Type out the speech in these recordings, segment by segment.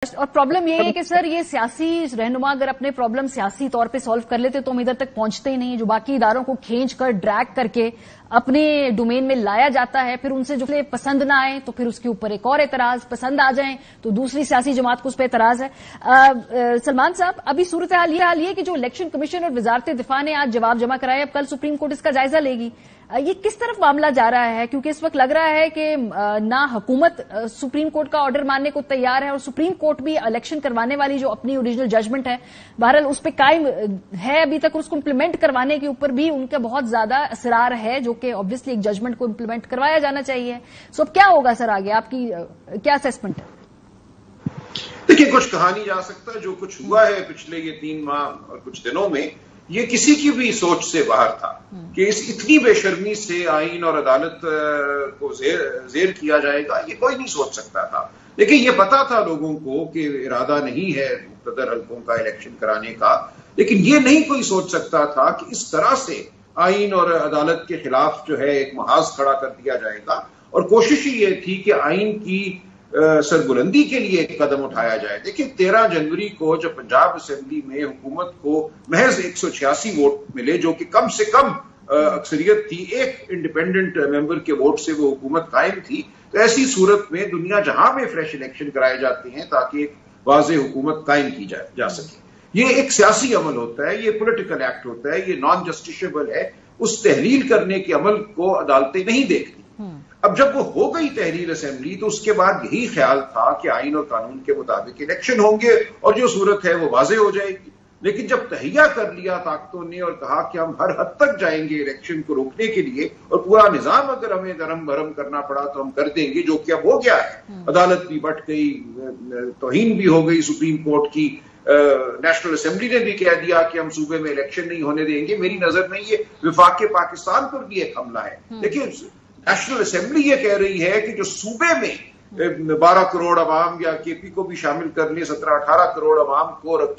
और प्रॉब्लम ये है कि सर ये सियासी रहनुमा अगर अपने प्रॉब्लम सियासी तौर पे सॉल्व कर लेते तो हम इधर तक पहुंचते ही नहीं। जो बाकी इदारों को खींच कर ड्रैग करके अपने डोमेन में लाया जाता है, फिर उनसे जो पसंद ना आए तो फिर उसके ऊपर एक और एतराज, पसंद आ जाए तो दूसरी सियासी जमात को उस पर एतराज है। सलमान साहब, अभी सूरत हाल ये कि जो इलेक्शन कमीशन और वजारत दिफा ने आज जवाब जमा कराया, अब कल सुप्रीम कोर्ट इसका जायजा लेगी। ये किस तरफ मामला जा रहा है? क्योंकि इस वक्त लग रहा है कि ना हुकूमत सुप्रीम कोर्ट का ऑर्डर मानने को तैयार है और सुप्रीम कोर्ट भी इलेक्शन करवाने वाली जो अपनी ओरिजिनल जजमेंट है बहरहाल उस पर कायम है अभी तक, उसको इम्प्लीमेंट करवाने के ऊपर भी उनका बहुत ज्यादा असरार है, जो कि ऑब्वियसली एक जजमेंट को इम्प्लीमेंट करवाया जाना चाहिए। सो अब क्या होगा सर आगे, आपकी क्या असेसमेंट है? देखिए, कुछ कहा नहीं जा सकता। जो कुछ हुआ है पिछले ये 3 माह और कुछ दिनों में, ये किसी की भी सोच से बाहर था कि इस इतनी बेशर्मी से आईन और अदालत को जेर किया जाएगा, ये कोई नहीं सोच सकता था। लेकिन ये पता था लोगों को कि इरादा नहीं है मुक़्तदर हल्कों का इलेक्शन कराने का, लेकिन ये नहीं कोई सोच सकता था कि इस तरह से आईन और अदालत के खिलाफ जो है एक महाज खड़ा कर दिया जाएगा। और कोशिश ही ये थी कि आईन की सरबुलंदी के लिए एक कदम उठाया जाए। देखिए, 13 जनवरी को जब पंजाब असेंबली में हुकूमत को महज 186 वोट मिले, जो कि कम से कम अक्सरियत थी, एक इंडिपेंडेंट मेंबर के वोट से वो हुकूमत कायम थी, तो ऐसी सूरत में दुनिया जहां में फ्रेश इलेक्शन कराए जाते हैं ताकि एक वाज़ेह हुकूमत कायम की जा सके। ये एक सियासी अमल होता है, ये पॉलिटिकल एक्ट होता है, ये नॉन जस्टिसेबल है। उस तहलील करने के अमल को अदालतें नहीं देखती। अब जब वो हो गई तहरीर असेंबली, तो उसके बाद यही ख्याल था कि आईन और कानून के मुताबिक इलेक्शन होंगे और जो सूरत है वो वाज़ेह हो जाएगी। लेकिन जब तहिया कर लिया ताकतों ने और कहा कि हम हर हद तक जाएंगे इलेक्शन को रोकने के लिए और पूरा निजाम अगर हमें नरम भरम करना पड़ा तो हम कर देंगे, जो कि अब हो गया है। अदालत भी बट गई, तौहीन भी हो गई सुप्रीम कोर्ट की। नेशनल असेंबली ने भी कह दिया कि हम सूबे में इलेक्शन नहीं होने देंगे। मेरी नजर में ये विफाक पाकिस्तान पर भी एक हमला है। देखिए, नेशनल असेंबली ये कह रही है कि जो सूबे में 12 करोड़ अवाम या केपी को भी शामिल कर लिए 17-18 करोड़ अवाम को रख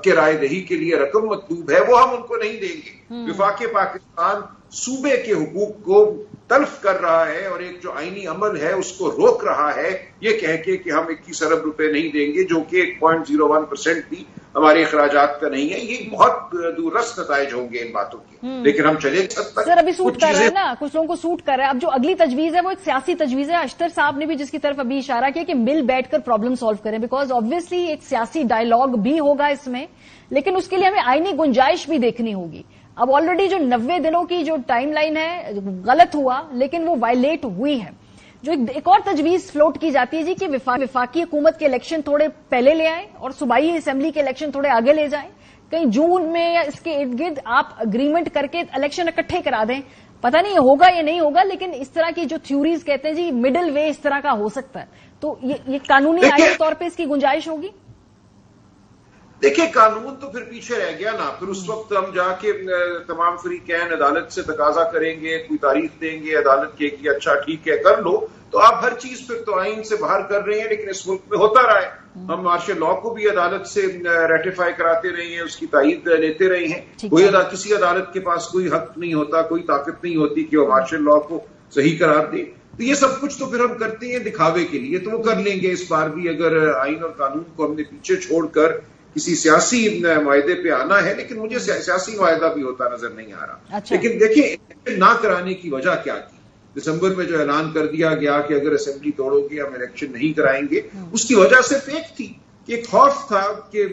के राय दही के लिए रकम मतलूब है, वो हम उनको नहीं देंगे। विफाक पाकिस्तान सूबे के हुकूक को तल्फ कर रहा है और एक जो आईनी अमल है उसको रोक रहा है, ये कह के कि हम 21 अरब रुपए नहीं देंगे, जो कि 0.01% भी हमारे अखराजात का नहीं है। ये बहुत दूरस्थ नताइज होंगे इन बातों के। लेकिन हम चले सर, अभी सूट कर रहे हैं ना, कुछ लोगों को सूट कर रहा है। अब जो अगली तजवीज है वो एक सियासी तजवीज है। अख्तर साहब ने भी जिसकी तरफ अभी इशारा किया कि मिल बैठकर प्रॉब्लम सॉल्व करें, बिकॉज ऑब्वियसली एक सियासी डायलॉग भी होगा इसमें, लेकिन उसके लिए हमें आईनी गुंजाइश भी देखनी होगी। अब ऑलरेडी जो 90 दिनों की जो टाइमलाइन है गलत हुआ, लेकिन वो वायलेट हुई है। जो एक और तजवीज फ्लोट की जाती है जी कि विफाकी हुकूमत के इलेक्शन थोड़े पहले ले आए और सूबाई असेंबली के इलेक्शन थोड़े आगे ले जाएं, कहीं जून में या इसके इर्द गिर्द आप अग्रीमेंट करके इलेक्शन इकट्ठे करा दें। पता नहीं होगा या नहीं होगा, लेकिन इस तरह की जो थ्योरीज कहते हैं जी मिडिल वे इस तरह का हो सकता है। तो ये कानूनी आईनी तौर पर इसकी गुंजाइश होगी? देखिए, कानून तो फिर पीछे रह गया ना। फिर उस वक्त हम जाके तमाम फरीकैन अदालत से तकाजा करेंगे, कोई तारीख देंगे, अदालत कहेगी अच्छा ठीक है कर लो। तो आप हर चीज फिर तो आइन से बाहर कर रहे हैं, लेकिन इस मुल्क में होता रहा है। हम मार्शल लॉ को भी अदालत से रेटिफाई कराते रहे हैं, उसकी तायीद लेते रहे हैं। किसी अदालत के पास कोई हक नहीं होता, कोई ताकत नहीं होती कि वो मार्शल लॉ को सही करार दे। तो ये सब कुछ तो फिर हम करते हैं दिखावे के लिए, तो वो कर लेंगे इस बार भी, अगर आइन और कानून को हमने पीछे छोड़कर किसी सियासी मुआहदे पे आना है। लेकिन मुझे सियासी मुआहदा भी होता नजर नहीं आ रहा। अच्छा। लेकिन देखिए, ना कराने की वजह क्या थी? दिसंबर में जो ऐलान कर दिया गया कि अगर असेंबली तोड़ोगे हम इलेक्शन नहीं कराएंगे, उसकी वजह सिर्फ एक थी कि एक खौफ था कि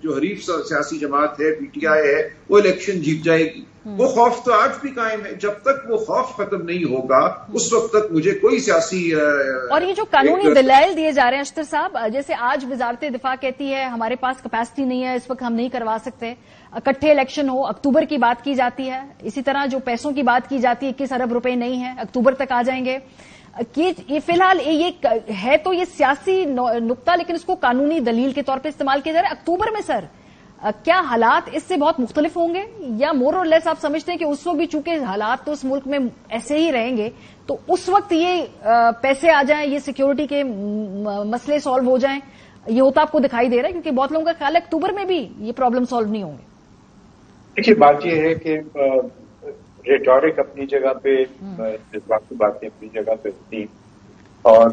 जो हरीफ सियासी जमात है, पीटीआई है, वो इलेक्शन जीत जाएगी। वो खौफ तो आज भी कायम है। जब तक वो खौफ खत्म नहीं होगा उस वक्त तक मुझे कोई सियासी और ये जो कानूनी दलाइल दिए जा रहे हैं अख्तर साहब, जैसे आज वजारत दिफा कहती है हमारे पास कैपेसिटी नहीं है, इस वक्त हम नहीं करवा सकते, इकट्ठे इलेक्शन हो, अक्टूबर की बात की जाती है। इसी तरह जो पैसों की बात की जाती है, 21 अरब रुपए नहीं है, अक्टूबर तक आ जाएंगे। कि ये फिलहाल ये है तो ये सियासी नुक्ता, लेकिन इसको कानूनी दलील के तौर पर इस्तेमाल किया जा रहा है। अक्टूबर में सर क्या हालात इससे बहुत मुख्तलिफ होंगे, या मोर और लेस आप समझते हैं कि उस वक्त भी चूंकि हालात तो उस मुल्क में ऐसे ही रहेंगे, तो उस वक्त ये पैसे आ जाएं, ये सिक्योरिटी के मसले सॉल्व हो जाएं, ये होता आपको दिखाई दे रहा है? क्योंकि बहुत लोगों का ख्याल है अक्टूबर में भी ये प्रॉब्लम सॉल्व नहीं होंगे। देखिए, बात यह है कि रेटोरिक अपनी जगह पे, जज्बाती बातें अपनी जगह पे होती और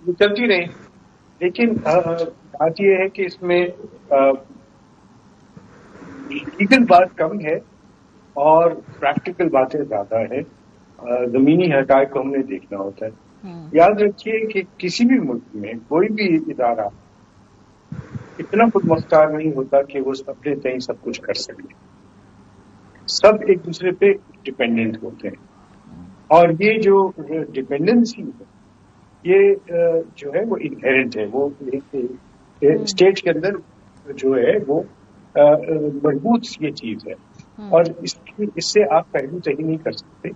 वो चलती रही। لیکن بات یہ ہے کہ اس میں لیگل بات کم ہے اور پریکٹیکل باتیں زیادہ ہیں. زمینی حقائق کو ہم نے دیکھنا ہوتا ہے. یاد رکھیے کہ کسی بھی ملک میں کوئی بھی ادارہ اتنا خود مختار نہیں ہوتا کہ وہ اپنے تئیں سب کچھ کر سکے. سب ایک دوسرے پہ ڈپینڈنٹ ہوتے ہیں اور یہ جو ڈپینڈنسی ہے یہ جو ہے وہ انہیرنٹ ہے. وہ اسٹیٹ کے اندر جو ہے وہ مربوط یہ چیز ہے اور اس سے آپ پہلو صحیح نہیں کر سکتے.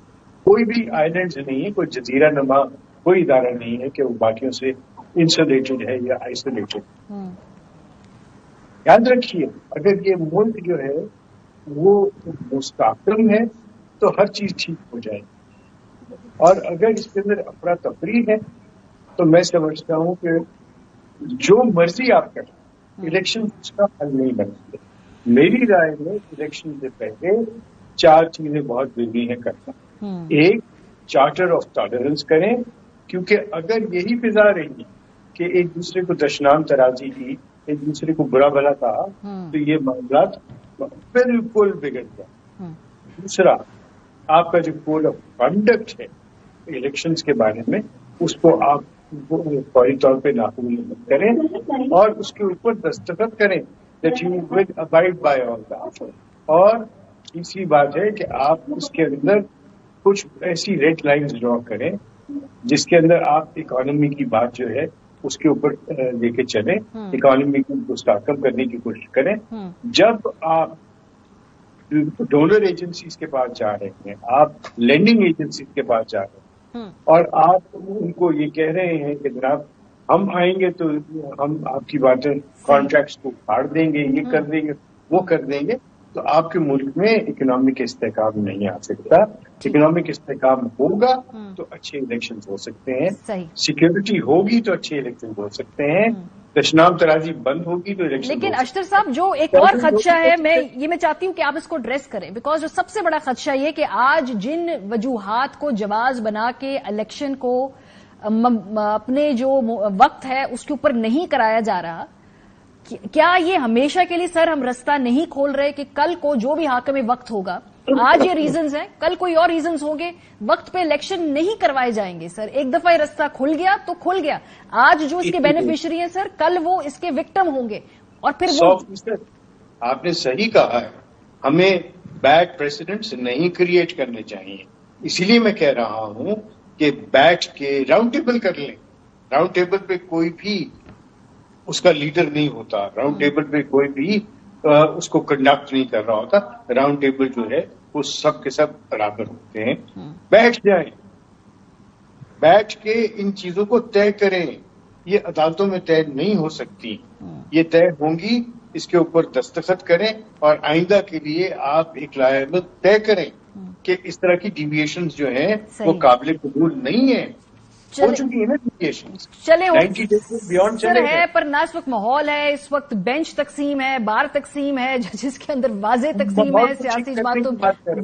کوئی بھی آئیلینڈ نہیں ہے, کوئی جزیرہ نما کوئی ادارہ نہیں ہے کہ وہ باقیوں سے انسولیٹڈ ہے یا آئسولیٹڈ. یاد رکھیے اگر یہ ملک جو ہے وہ مستحکم ہے تو ہر چیز ٹھیک ہو جائے گی, اور اگر اس کے اندر افراتفری ہے تو میں سمجھتا ہوں کہ جو مرضی آپ کریں الیکشن اس کا حل نہیں بنتے. میری رائے میں الیکشن سے پہلے 4 چیزیں بہت ضروری ہیں کرنا. ایک, چارٹر آف ٹالرنس کریں, کیونکہ اگر یہی فضا رہی کہ ایک دوسرے کو دشنام ترازی کی, ایک دوسرے کو برا بھلا کہا, تو یہ معاملات بالکل بگڑ گیا. دوسرا, آپ کا جو کوڈ آف کنڈکٹ ہے الیکشنز کے بارے میں اس کو آپ فوری طور پہ نافذ کریں اور اس کے اوپر دستخط کریں that you will abide by all that. اور تیسری بات ہے کہ آپ اس کے اندر کچھ ایسی ریڈ لائنز ڈرا کریں جس کے اندر آپ اکانومی کی بات جو ہے اس کے اوپر لے کے چلیں, اکانومی کو مستحکم کرنے کی کوشش کریں. جب آپ ڈونر ایجنسیز کے پاس جا رہے ہیں, آپ لینڈنگ ایجنسیز کے پاس جا رہے ہیں اور آپ ان کو یہ کہہ رہے ہیں کہ جناب ہم آئیں گے تو ہم آپ کی باتیں کانٹریکٹس کو پھاڑ دیں گے, یہ کر دیں گے, وہ کر دیں گے, تو آپ کے ملک میں اکنامک استحکام نہیں آ سکتا. اکنامک استحکام ہوگا تو اچھے الیکشن ہو سکتے ہیں, سیکورٹی ہوگی تو اچھے الیکشن ہو سکتے ہیں, دشنام ترازی بند ہوگی تو الیکشن. لیکن اشتر صاحب جو ایک اور خدشہ ہے میں چاہتی ہوں کہ آپ اس کو ڈریس کریں, بیکاز جو سب سے بڑا خدشہ یہ کہ آج جن وجوہات کو جواز بنا کے الیکشن کو اپنے جو وقت ہے اس کے اوپر نہیں کرایا جا رہا, کیا یہ ہمیشہ کے لیے سر ہم رستہ نہیں کھول رہے کہ کل کو جو بھی حاکم وقت ہوگا, آج یہ ریزنز ہیں, کل کوئی اور ریزنز ہوں گے, وقت پہ الیکشن نہیں کروائے جائیں گے. سر ایک دفعہ یہ رستہ کھل گیا تو کھل گیا. آج جو اس کے بینیفیشری ہیں سر, کل وہ اس کے وکٹم ہوں گے اور پھر وہ. آپ نے صحیح کہا ہے, ہمیں بیڈ پریسیڈنٹس نہیں کریٹ کرنے چاہیے. اسی لیے میں کہہ رہا ہوں کہ بیٹھ کے راؤنڈ ٹیبل کر لیں. راؤنڈ ٹیبل پہ کوئی بھی اس کا لیڈر نہیں ہوتا, راؤنڈ ٹیبل پہ کوئی بھی اس کو کنڈکٹ نہیں کر رہا ہوتا. راؤنڈ ٹیبل جو ہے وہ سب کے سب برابر ہوتے ہیں. بیٹھ جائیں, بیٹھ کے ان چیزوں کو طے کریں. یہ عدالتوں میں طے نہیں ہو سکتی, یہ طے ہوں گی, اس کے اوپر دستخط کریں اور آئندہ کے لیے آپ ایک لائحہ طے کریں کہ اس طرح کی ڈیویشنز جو ہیں وہ قابل قبول نہیں ہیں. ہو چکی ہے نا ڈیویشنز, چلے بیونڈ سر ہے, پر نہ اس وقت ماحول ہے, اس وقت بینچ تقسیم ہے, بار تقسیم ہے, جس کے اندر واضح تقسیم ہے, سیاسی جماعتوں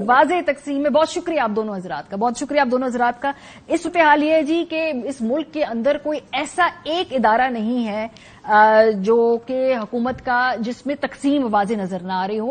واضح تقسیم ہے. بہت شکریہ آپ دونوں حضرات کا, بہت شکریہ آپ دونوں حضرات کا. اس صورتحال یہ ہے جی کہ اس ملک کے اندر کوئی ایسا ایک ادارہ نہیں ہے جو کہ حکومت کا جس میں تقسیم واضح نظر نہ آ رہی ہو.